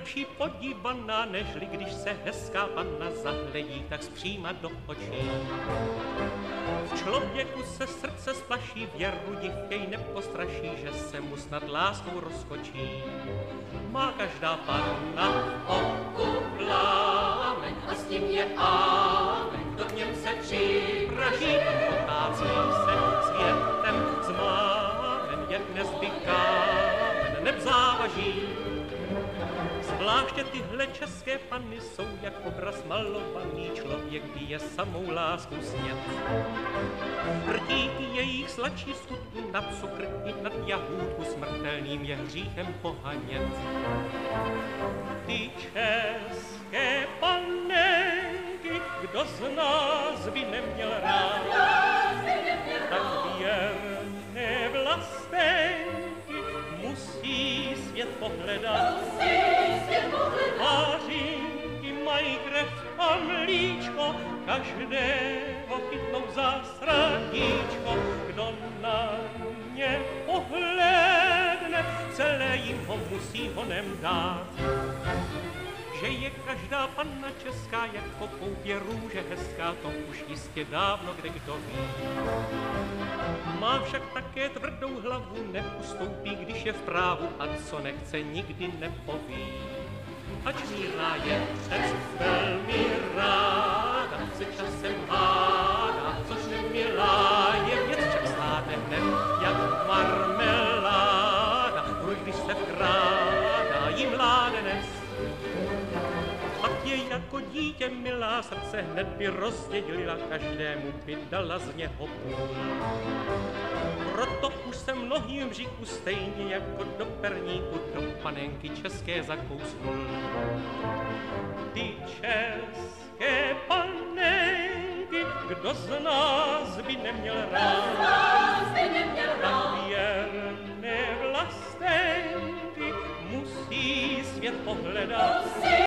lepší podívaná, nežli když se hezká panna zahledí tak zpříma do očí. V člověku se srdce splaší, věru div jej nepostraší, že se mu snad láskou rozkočí. Má každá panna v oku plámen a s tím je ámen, kdo v něm se připraží, potácí se světem zmámen, jak nezbykámen, neb závaží. Zvláště tyhle české panny jsou jak obraz malovaný, člověk by je samou láskou snět. Rtíky jejich sladší skutku na cukr i nad jahůdku smrtelným je hříchem pohanět. Ty české panenky, kdo z nás by neměl rád, tak věrné vlastenky musí svět pohledat. Pářinky mají krev a mlíčko, každého chytnou za sradíčko. Kdo na ně pohledne, celé jim ho musí honem dát. Že je každá panna česká jako koupě růže hezká, to už jistě dávno kde kdo ví. Má však také tvrdou hlavu, neustoupí, když je v právu, a co nechce, nikdy nepoví. Ač mírná je přec velmi ráda, se časem hádá, což nemilá je věc, však sládne hned jak marmeláda, hruď, když se vkrádá jí mládenec. Pak je jako dítě milá, srdce hned by rozdělila, každému by dala z něho půl. Proto už se mnohým říku stejně jako do perníku do panenky české zakousnul. Ty české panenky, kdo z nás by neměl rád, tak věrné vlastenky musí svět pohledat.